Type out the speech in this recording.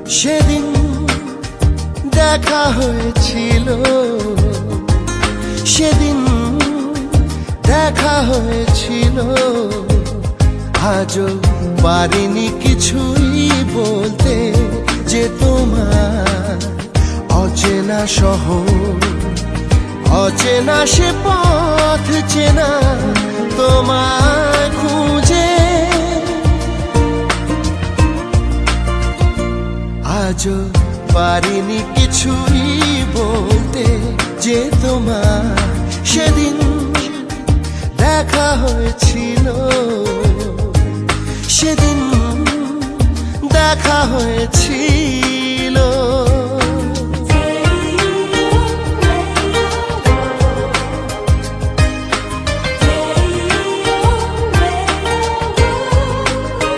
সেদিন দেখা হয়েছিল, সেদিন দেখা হয়েছিল। আজও পারিনি কিছুই বলতে, যে তোমার অচেনা শহর, অচেনা সে পথ চেনা তোমায় খুঁজে। আজও পারিনি কিছুই বলতে, যে তোমার সেদিন দেখা হয়েছিল, সেদিন দেখা হয়েছিল।